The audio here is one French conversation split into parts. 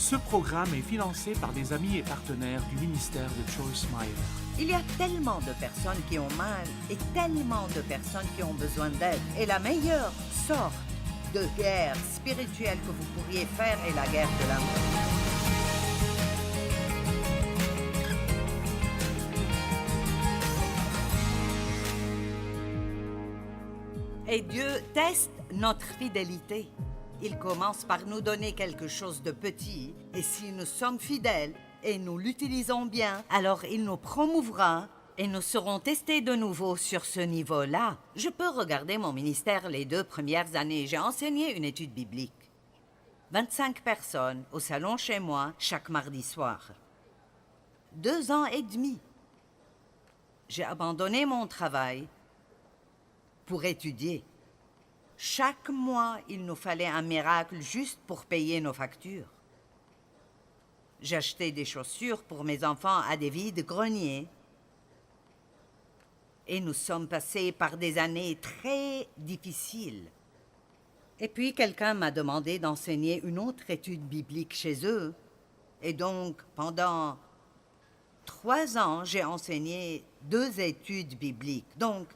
Ce programme est financé par des amis et partenaires du ministère de Joyce Meyer. Il y a tellement de personnes qui ont mal et tellement de personnes qui ont besoin d'aide. Et la meilleure sorte de guerre spirituelle que vous pourriez faire est la guerre de l'amour. Et Dieu teste notre fidélité. Il commence par nous donner quelque chose de petit, et si nous sommes fidèles et nous l'utilisons bien, alors il nous promouvra et nous serons testés de nouveau sur ce niveau-là. Je peux regarder mon ministère les 2 premières années. J'ai enseigné une étude biblique. 25 personnes au salon chez moi chaque mardi soir. 2 ans et demi. J'ai abandonné mon travail pour étudier. Chaque mois, il nous fallait un miracle juste pour payer nos factures. J'achetais des chaussures pour mes enfants à des vides-greniers. Et nous sommes passés par des années très difficiles. Et puis, quelqu'un m'a demandé d'enseigner une autre étude biblique chez eux. Et donc, pendant 3 ans, j'ai enseigné 2 études bibliques. Donc,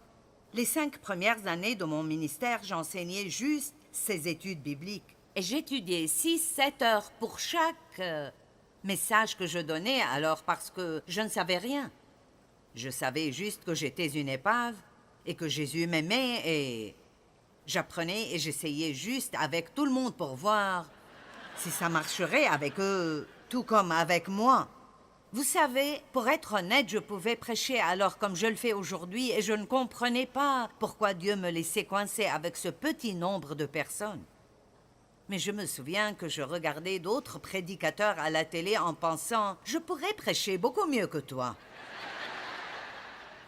les 5 premières années de mon ministère, j'enseignais juste ces études bibliques. Et j'étudiais 6-7 heures pour chaque message que je donnais, alors parce que je ne savais rien. Je savais juste que j'étais une épave et que Jésus m'aimait et j'apprenais et j'essayais juste avec tout le monde pour voir si ça marcherait avec eux, tout comme avec moi. Vous savez, pour être honnête, je pouvais prêcher alors comme je le fais aujourd'hui et je ne comprenais pas pourquoi Dieu me laissait coincé avec ce petit nombre de personnes. Mais je me souviens que je regardais d'autres prédicateurs à la télé en pensant « Je pourrais prêcher beaucoup mieux que toi ».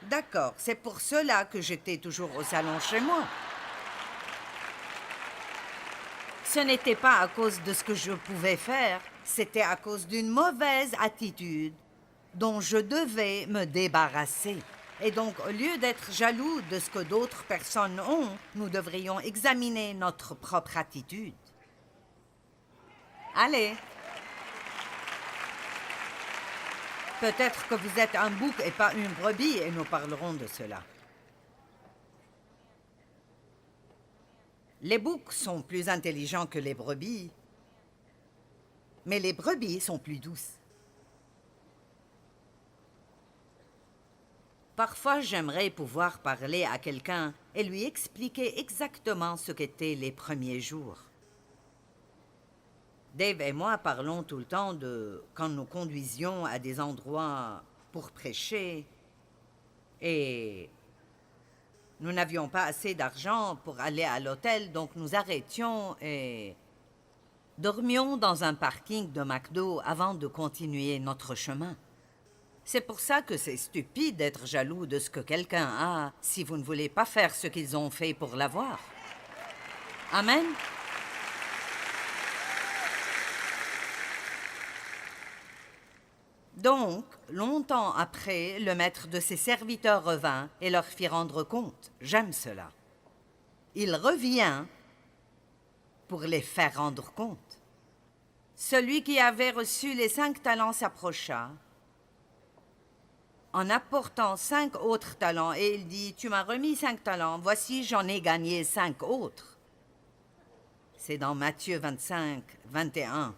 D'accord, c'est pour cela que j'étais toujours au salon chez moi. Ce n'était pas à cause de ce que je pouvais faire, c'était à cause d'une mauvaise attitude dont je devais me débarrasser. Et donc, au lieu d'être jaloux de ce que d'autres personnes ont, nous devrions examiner notre propre attitude. Allez. Peut-être que vous êtes un bouc et pas une brebis et nous parlerons de cela. Les boucs sont plus intelligents que les brebis, mais les brebis sont plus douces. Parfois, j'aimerais pouvoir parler à quelqu'un et lui expliquer exactement ce qu'étaient les premiers jours. Dave et moi parlons tout le temps de quand nous conduisions à des endroits pour prêcher et nous n'avions pas assez d'argent pour aller à l'hôtel, donc nous arrêtions et dormions dans un parking de McDo avant de continuer notre chemin. C'est pour ça que c'est stupide d'être jaloux de ce que quelqu'un a si vous ne voulez pas faire ce qu'ils ont fait pour l'avoir. Amen. Donc, longtemps après, le maître de ses serviteurs revint et leur fit rendre compte. J'aime cela. Il revient pour les faire rendre compte. Celui qui avait reçu les 5 talents s'approcha en apportant 5 autres talents et il dit « Tu m'as remis 5 talents, voici j'en ai gagné 5 autres. » C'est dans Matthieu 25, 21.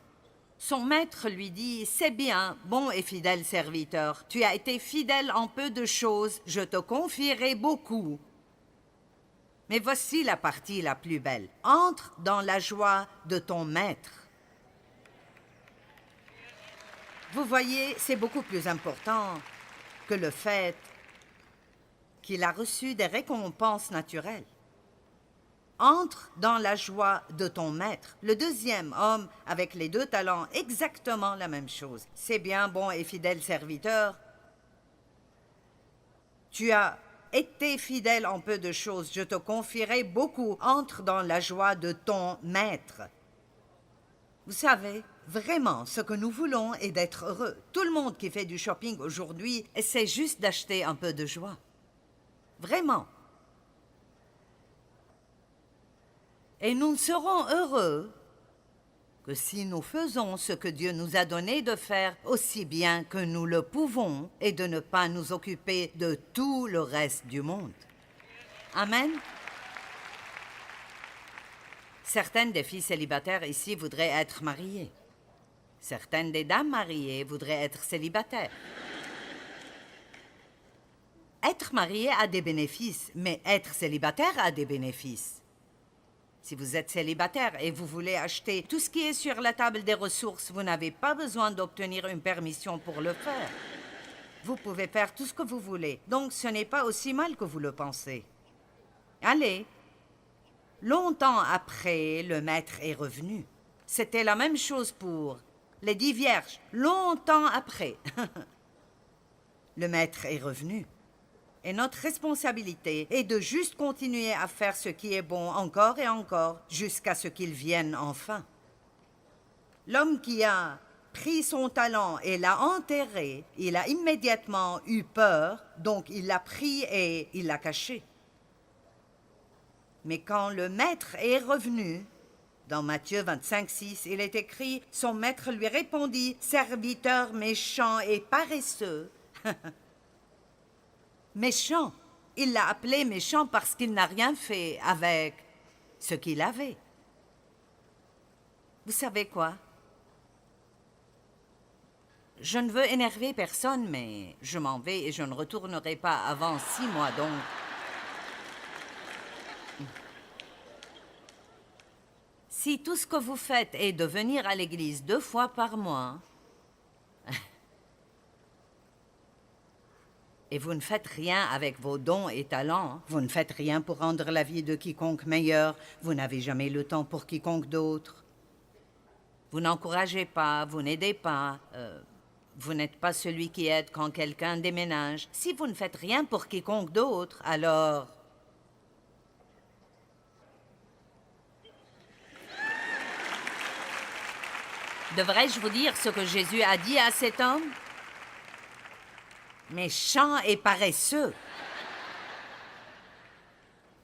Son maître lui dit « C'est bien, bon et fidèle serviteur. Tu as été fidèle en peu de choses, je te confierai beaucoup. Mais voici la partie la plus belle. Entre dans la joie de ton maître. » Vous voyez, c'est beaucoup plus important que le fait qu'il a reçu des récompenses naturelles. Entre dans la joie de ton maître. Le deuxième homme, avec les 2 talents, exactement la même chose. C'est bien, bon et fidèle serviteur. Tu as été fidèle en peu de choses, je te confierai beaucoup. Entre dans la joie de ton maître. Vous savez, vraiment, ce que nous voulons est d'être heureux. Tout le monde qui fait du shopping aujourd'hui essaie juste d'acheter un peu de joie. Vraiment. Et nous serons heureux que si nous faisons ce que Dieu nous a donné de faire aussi bien que nous le pouvons et de ne pas nous occuper de tout le reste du monde. Amen. Certaines des filles célibataires ici voudraient être mariées. Certaines des dames mariées voudraient être célibataires. Être marié a des bénéfices, mais être célibataire a des bénéfices. Si vous êtes célibataire et vous voulez acheter tout ce qui est sur la table des ressources, vous n'avez pas besoin d'obtenir une permission pour le faire. Vous pouvez faire tout ce que vous voulez, donc ce n'est pas aussi mal que vous le pensez. Allez. Longtemps après, le maître est revenu. C'était la même chose pour les 10 vierges. Longtemps après. Le maître est revenu. Et notre responsabilité est de juste continuer à faire ce qui est bon encore et encore jusqu'à ce qu'il vienne enfin. L'homme qui a pris son talent et l'a enterré, il a immédiatement eu peur, donc il l'a pris et il l'a caché. Mais quand le maître est revenu, dans Matthieu 25:6, il est écrit « Son maître lui répondit, serviteur méchant et paresseux. » Méchant. Il l'a appelé méchant parce qu'il n'a rien fait avec ce qu'il avait. Vous savez quoi? Je ne veux énerver personne, mais je m'en vais et je ne retournerai pas avant 6 mois, donc... Si tout ce que vous faites est de venir à l'église 2 fois par mois, et vous ne faites rien avec vos dons et talents, vous ne faites rien pour rendre la vie de quiconque meilleure, vous n'avez jamais le temps pour quiconque d'autre, vous n'encouragez pas, vous n'aidez pas, vous n'êtes pas celui qui aide quand quelqu'un déménage. Si vous ne faites rien pour quiconque d'autre, alors... Devrais-je vous dire ce que Jésus a dit à cet homme? Méchant et paresseux.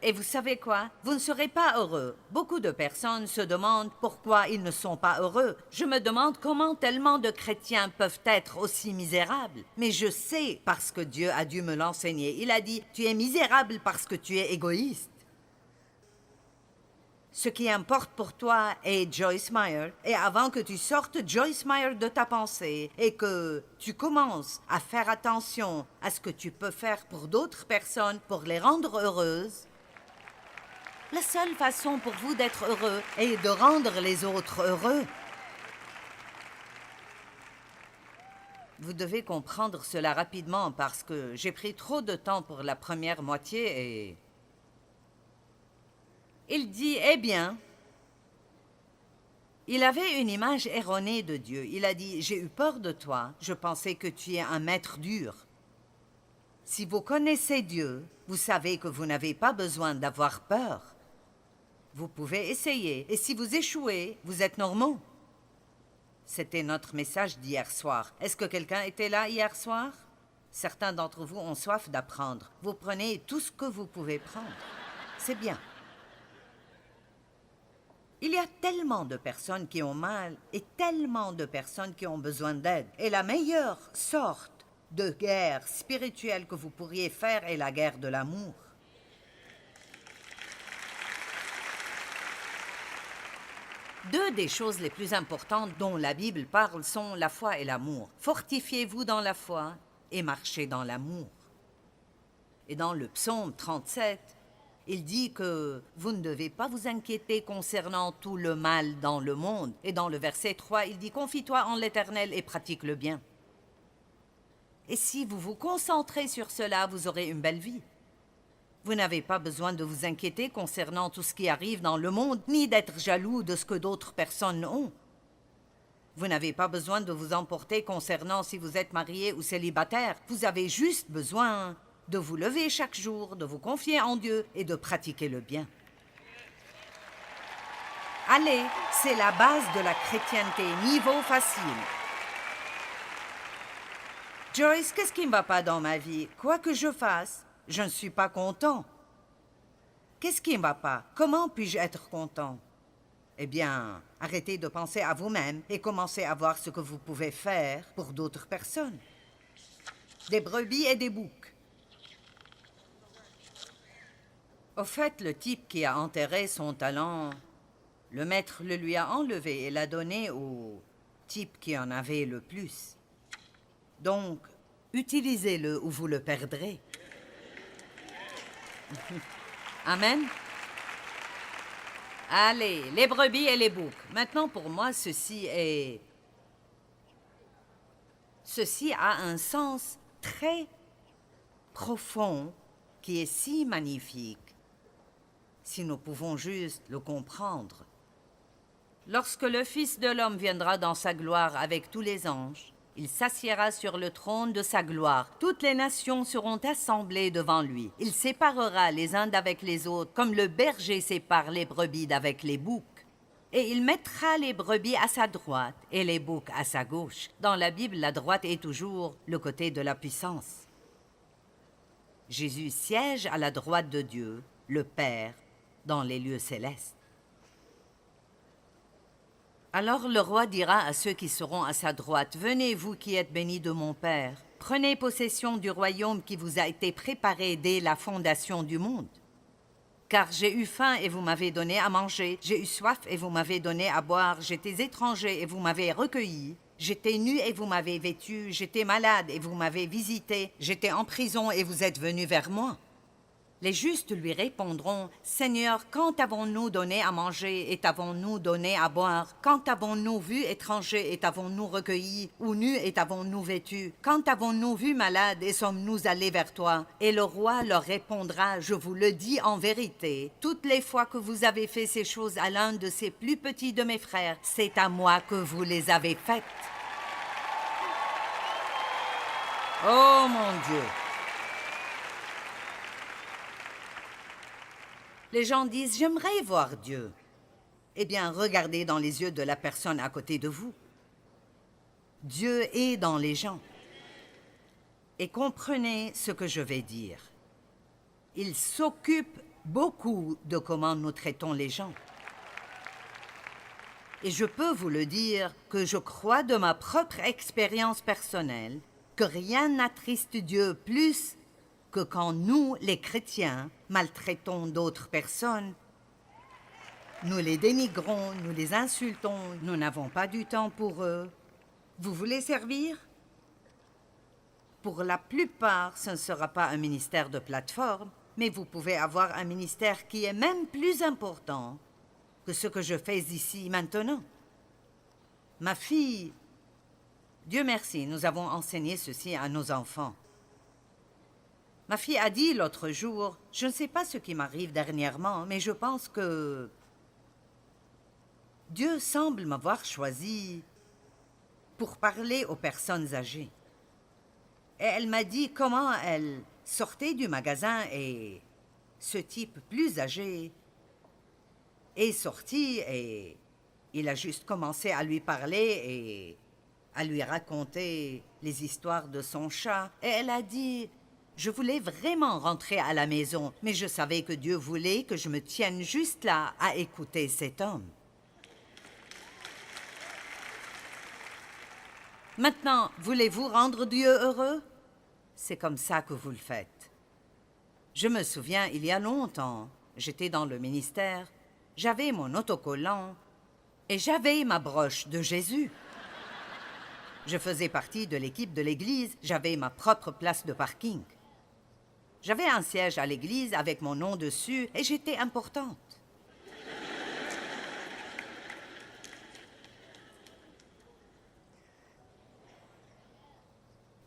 Et vous savez quoi? Vous ne serez pas heureux. Beaucoup de personnes se demandent pourquoi ils ne sont pas heureux. Je me demande comment tellement de chrétiens peuvent être aussi misérables. Mais je sais parce que Dieu a dû me l'enseigner. Il a dit, tu es misérable parce que tu es égoïste. Ce qui importe pour toi est Joyce Meyer. Et avant que tu sortes Joyce Meyer de ta pensée et que tu commences à faire attention à ce que tu peux faire pour d'autres personnes pour les rendre heureuses, la seule façon pour vous d'être heureux est de rendre les autres heureux. Vous devez comprendre cela rapidement parce que j'ai pris trop de temps pour la première moitié et... Il dit, eh bien, il avait une image erronée de Dieu. Il a dit, j'ai eu peur de toi, je pensais que tu es un maître dur. Si vous connaissez Dieu, vous savez que vous n'avez pas besoin d'avoir peur. Vous pouvez essayer, et si vous échouez, vous êtes normaux. C'était notre message d'hier soir. Est-ce que quelqu'un était là hier soir? Certains d'entre vous ont soif d'apprendre. Vous prenez tout ce que vous pouvez prendre. C'est bien. Il y a tellement de personnes qui ont mal et tellement de personnes qui ont besoin d'aide. Et la meilleure sorte de guerre spirituelle que vous pourriez faire est la guerre de l'amour. Deux des choses les plus importantes dont la Bible parle sont la foi et l'amour. Fortifiez-vous dans la foi et marchez dans l'amour. Et dans le psaume 37, il dit que vous ne devez pas vous inquiéter concernant tout le mal dans le monde. Et dans le verset 3, il dit « Confie-toi en l'Éternel et pratique le bien ». Et si vous vous concentrez sur cela, vous aurez une belle vie. Vous n'avez pas besoin de vous inquiéter concernant tout ce qui arrive dans le monde, ni d'être jaloux de ce que d'autres personnes ont. Vous n'avez pas besoin de vous emporter concernant si vous êtes marié ou célibataire. Vous avez juste besoin de vous lever chaque jour, de vous confier en Dieu et de pratiquer le bien. Allez, c'est la base de la chrétienté, niveau facile. Joyce, qu'est-ce qui ne va pas dans ma vie? Quoi que je fasse, je ne suis pas content. Qu'est-ce qui ne va pas? Comment puis-je être content? Eh bien, Arrêtez de penser à vous-même et commencez à voir ce que vous pouvez faire pour d'autres personnes. Des brebis et des boucs. Au fait, le type qui a enterré son talent, le maître le lui a enlevé et l'a donné au type qui en avait le plus. Donc, utilisez-le ou vous le perdrez. Amen. Allez, les brebis et les boucs. Maintenant, pour moi, ceci a un sens très profond qui est si magnifique si nous pouvons juste le comprendre. Lorsque le Fils de l'homme viendra dans sa gloire avec tous les anges, il s'assiera sur le trône de sa gloire. Toutes les nations seront assemblées devant lui. Il séparera les uns d'avec les autres, comme le berger sépare les brebis d'avec les boucs. Et il mettra les brebis à sa droite et les boucs à sa gauche. Dans la Bible, la droite est toujours le côté de la puissance. Jésus siège à la droite de Dieu, le Père, dans les lieux célestes. Alors le roi dira à ceux qui seront à sa droite, « Venez, vous qui êtes bénis de mon Père, prenez possession du royaume qui vous a été préparé dès la fondation du monde. Car j'ai eu faim et vous m'avez donné à manger, j'ai eu soif et vous m'avez donné à boire, j'étais étranger et vous m'avez recueilli, j'étais nu et vous m'avez vêtu, j'étais malade et vous m'avez visité, j'étais en prison et vous êtes venus vers moi. » Les justes lui répondront, « Seigneur, quand avons-nous donné à manger et t'avons-nous donné à boire? Quand avons-nous vu étranger et t'avons-nous recueilli? Ou nu et t'avons-nous vêtu? Quand avons-nous vu malade et sommes-nous allés vers toi? » Et le roi leur répondra, « Je vous le dis en vérité, toutes les fois que vous avez fait ces choses à l'un de ces plus petits de mes frères, c'est à moi que vous les avez faites. » Oh mon Dieu! Les gens disent « J'aimerais voir Dieu ». Eh bien, regardez dans les yeux de la personne à côté de vous. Dieu est dans les gens. Et comprenez ce que je vais dire. Il s'occupe beaucoup de comment nous traitons les gens. Et je peux vous le dire que je crois de ma propre expérience personnelle que rien n'attriste Dieu plus que quand nous, les chrétiens, maltraitons d'autres personnes, nous les dénigrons, nous les insultons, nous n'avons pas du temps pour eux. Vous voulez servir? Pour la plupart, ce ne sera pas un ministère de plateforme, mais vous pouvez avoir un ministère qui est même plus important que ce que je fais ici maintenant. Ma fille, Dieu merci, nous avons enseigné ceci à nos enfants. Ma fille a dit l'autre jour, je ne sais pas ce qui m'arrive dernièrement, mais je pense que Dieu semble m'avoir choisi pour parler aux personnes âgées. Et elle m'a dit comment elle sortait du magasin et ce type plus âgé est sorti et il a juste commencé à lui parler et à lui raconter les histoires de son chat. Et elle a dit... Je voulais vraiment rentrer à la maison, mais je savais que Dieu voulait que je me tienne juste là à écouter cet homme. Maintenant, voulez-vous rendre Dieu heureux? C'est comme ça que vous le faites. Je me souviens, il y a longtemps, j'étais dans le ministère, j'avais mon autocollant et j'avais ma broche de Jésus. Je faisais partie de l'équipe de l'église, j'avais ma propre place de parking. J'avais un siège à l'église avec mon nom dessus et j'étais importante.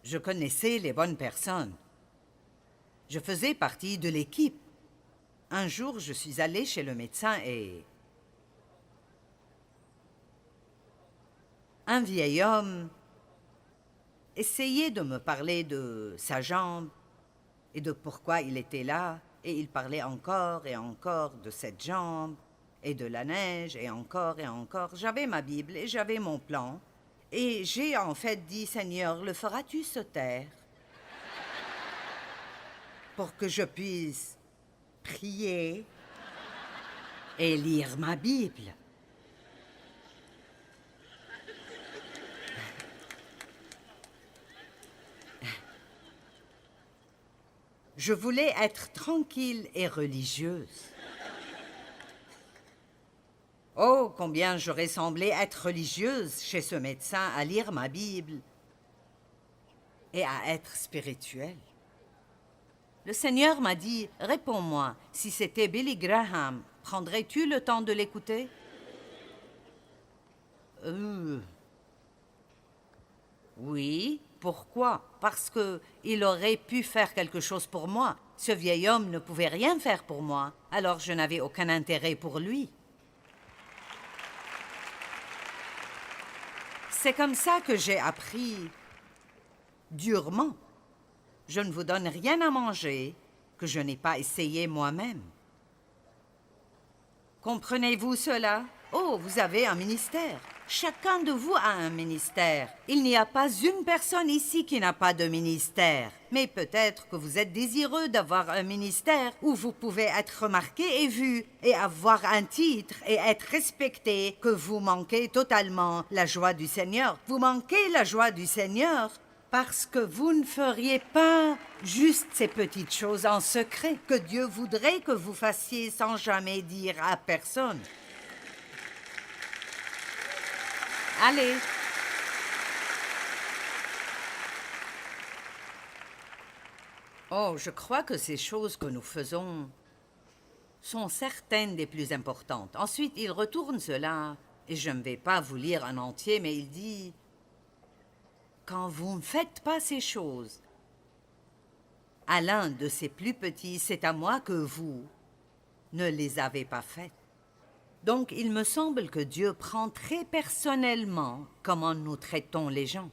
Je connaissais les bonnes personnes. Je faisais partie de l'équipe. Un jour, je suis allée chez le médecin et... un vieil homme essayait de me parler de sa jambe et de pourquoi il était là, et il parlait encore et encore de cette jambe, et de la neige, et encore et encore. J'avais ma Bible et j'avais mon plan, et j'ai en fait dit, Seigneur, le feras-tu se taire pour que je puisse prier et lire ma Bible? Je voulais être tranquille et religieuse. Oh, combien j'aurais semblé être religieuse chez ce médecin à lire ma Bible et à être spirituelle. Le Seigneur m'a dit, réponds-moi, si c'était Billy Graham, prendrais-tu le temps de l'écouter? Oui, pourquoi? Parce que il aurait pu faire quelque chose pour moi. Ce vieil homme ne pouvait rien faire pour moi, alors je n'avais aucun intérêt pour lui. C'est comme ça que j'ai appris durement. Je ne vous donne rien à manger que je n'ai pas essayé moi-même. Comprenez-vous cela? Oh, vous avez un ministère. Chacun de vous a un ministère. Il n'y a pas une personne ici qui n'a pas de ministère. Mais peut-être que vous êtes désireux d'avoir un ministère où vous pouvez être remarqué et vu, et avoir un titre et être respecté, que vous manquez totalement la joie du Seigneur. Vous manquez la joie du Seigneur parce que vous ne feriez pas juste ces petites choses en secret que Dieu voudrait que vous fassiez sans jamais dire à personne. Allez. Oh, je crois que ces choses que nous faisons sont certaines des plus importantes. Ensuite, il retourne cela, et je ne vais pas vous lire en entier, mais il dit... Quand vous ne faites pas ces choses, à l'un de ces plus petits, c'est à moi que vous ne les avez pas faites. Donc, il me semble que Dieu prend très personnellement comment nous traitons les gens.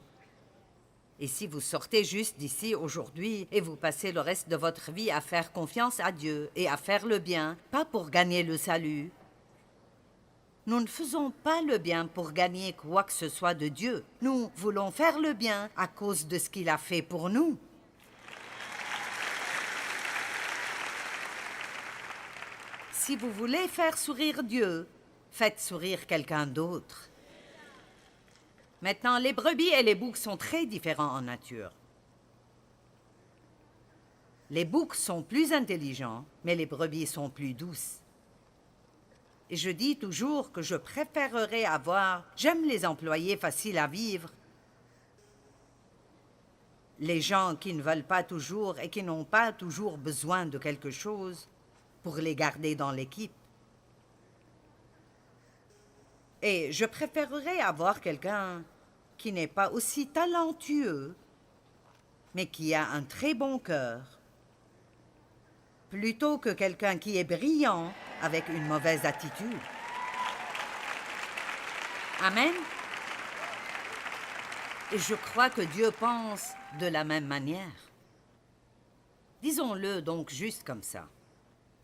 Et si vous sortez juste d'ici aujourd'hui et vous passez le reste de votre vie à faire confiance à Dieu et à faire le bien, pas pour gagner le salut, nous ne faisons pas le bien pour gagner quoi que ce soit de Dieu. Nous voulons faire le bien à cause de ce qu'il a fait pour nous. Si vous voulez faire sourire Dieu, faites sourire quelqu'un d'autre. Maintenant, les brebis et les boucs sont très différents en nature. Les boucs sont plus intelligents, mais les brebis sont plus douces. Et je dis toujours que je préférerais avoir... J'aime les employés faciles à vivre. Les gens qui ne veulent pas toujours et qui n'ont pas toujours besoin de quelque chose pour les garder dans l'équipe. Et je préférerais avoir quelqu'un qui n'est pas aussi talentueux, mais qui a un très bon cœur, plutôt que quelqu'un qui est brillant avec une mauvaise attitude. Amen. Et je crois que Dieu pense de la même manière. Disons-le donc juste comme ça.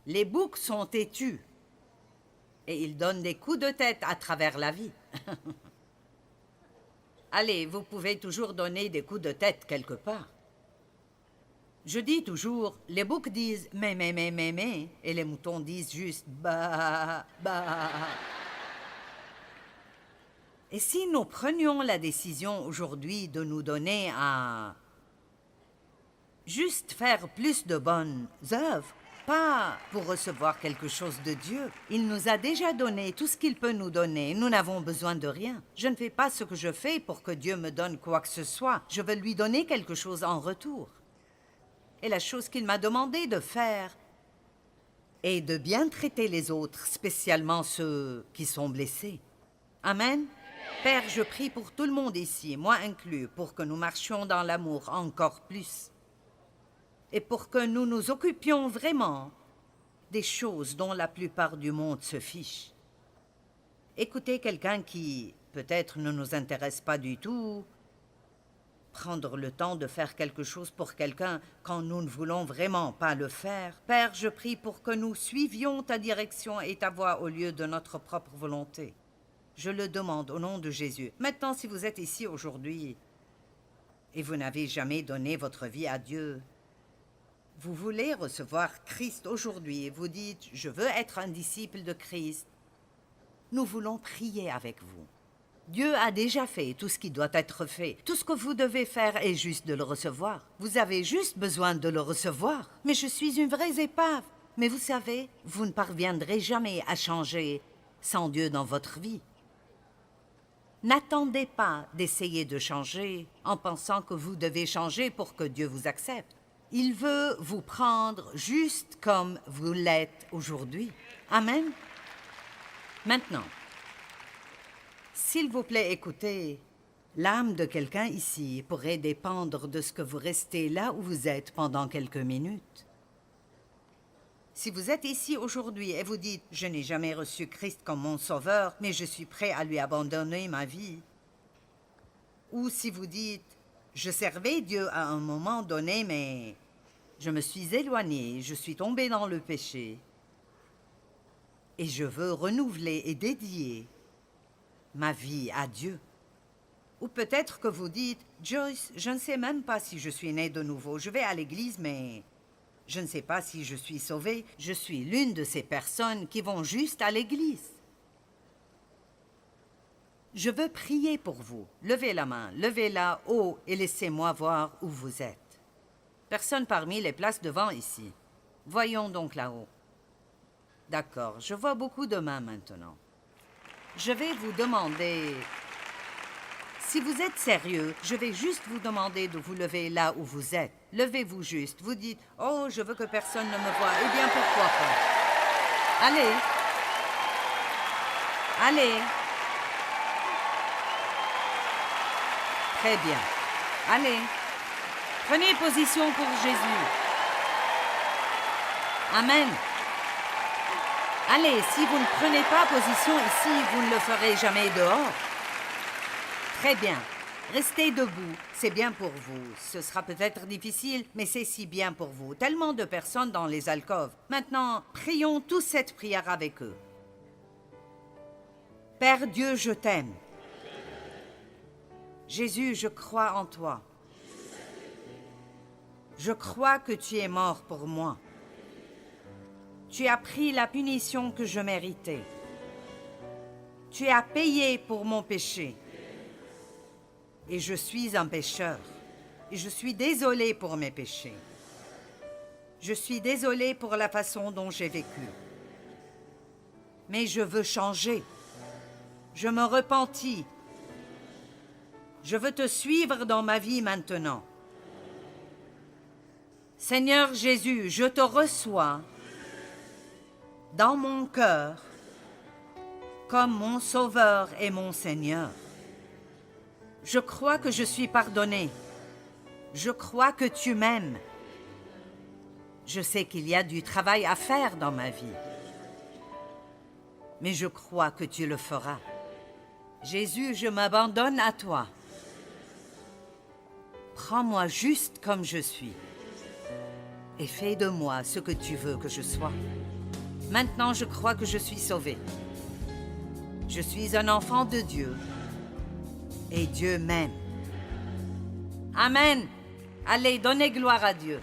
Les boucs sont têtus et ils donnent des coups de tête à travers la vie. Allez, vous pouvez toujours donner des coups de tête quelque part. Je dis toujours, les boucs disent « mais » et les moutons disent juste « bah, bah ». Et si nous prenions la décision aujourd'hui de nous donner à juste faire plus de bonnes œuvres, pas pour recevoir quelque chose de Dieu. Il nous a déjà donné tout ce qu'il peut nous donner. Nous n'avons besoin de rien. Je ne fais pas ce que je fais pour que Dieu me donne quoi que ce soit. Je veux lui donner quelque chose en retour. Et la chose qu'il m'a demandé de faire est de bien traiter les autres, spécialement ceux qui sont blessés. Amen. Père, je prie pour tout le monde ici, moi inclus, pour que nous marchions dans l'amour encore plus. Et pour que nous nous occupions vraiment des choses dont la plupart du monde se fiche. Écouter quelqu'un qui, peut-être, ne nous intéresse pas du tout, prendre le temps de faire quelque chose pour quelqu'un quand nous ne voulons vraiment pas le faire. Père, je prie pour que nous suivions ta direction et ta voie au lieu de notre propre volonté. Je le demande au nom de Jésus. Maintenant, si vous êtes ici aujourd'hui et vous n'avez jamais donné votre vie à Dieu, vous voulez recevoir Christ aujourd'hui et vous dites « Je veux être un disciple de Christ », nous voulons prier avec vous. Dieu a déjà fait tout ce qui doit être fait. Tout ce que vous devez faire est juste de le recevoir. Vous avez juste besoin de le recevoir. Mais je suis une vraie épave. Mais vous savez, vous ne parviendrez jamais à changer sans Dieu dans votre vie. N'attendez pas d'essayer de changer en pensant que vous devez changer pour que Dieu vous accepte. Il veut vous prendre juste comme vous l'êtes aujourd'hui. Amen. Maintenant, s'il vous plaît, écoutez, l'âme de quelqu'un ici pourrait dépendre de ce que vous restez là où vous êtes pendant quelques minutes. Si vous êtes ici aujourd'hui et vous dites « Je n'ai jamais reçu Christ comme mon sauveur, mais je suis prêt à lui abandonner ma vie », ou si vous dites « Je servais Dieu à un moment donné, mais je me suis éloigné, je suis tombé dans le péché, et je veux renouveler et dédier ma vie à Dieu. » Ou peut-être que vous dites « Joyce, je ne sais même pas si je suis né de nouveau. Je vais à l'église, mais je ne sais pas si je suis sauvée. Je suis l'une de ces personnes qui vont juste à l'église. » Je veux prier pour vous. Levez la main, levez-la haut et laissez-moi voir où vous êtes. Personne parmi les places devant ici. Voyons donc là-haut. D'accord, je vois beaucoup de mains maintenant. Je vais vous demander... Si vous êtes sérieux, je vais juste vous demander de vous lever là où vous êtes. Levez-vous juste. Vous dites « Oh, je veux que personne ne me voie. » Eh bien, pourquoi pas? Allez. Allez. Très bien. Allez. Prenez position pour Jésus. Amen. Allez, si vous ne prenez pas position ici, vous ne le ferez jamais dehors. Très bien. Restez debout. C'est bien pour vous. Ce sera peut-être difficile, mais c'est si bien pour vous. Tellement de personnes dans les alcôves. Maintenant, prions tous cette prière avec eux. Père Dieu, je t'aime. Jésus, je crois en toi. Je crois que tu es mort pour moi. Tu as pris la punition que je méritais. Tu as payé pour mon péché. Et je suis un pécheur. Et je suis désolé pour mes péchés. Je suis désolé pour la façon dont j'ai vécu. Mais je veux changer. Je me repentis. Je veux te suivre dans ma vie maintenant. Seigneur Jésus, je te reçois dans mon cœur comme mon Sauveur et mon Seigneur. Je crois que je suis pardonné. Je crois que tu m'aimes. Je sais qu'il y a du travail à faire dans ma vie. Mais je crois que tu le feras. Jésus, je m'abandonne à toi. Prends-moi juste comme je suis. Et fais de moi ce que tu veux que je sois. Maintenant, je crois que je suis sauvé. Je suis un enfant de Dieu. Et Dieu m'aime. Amen. Allez, donnez gloire à Dieu.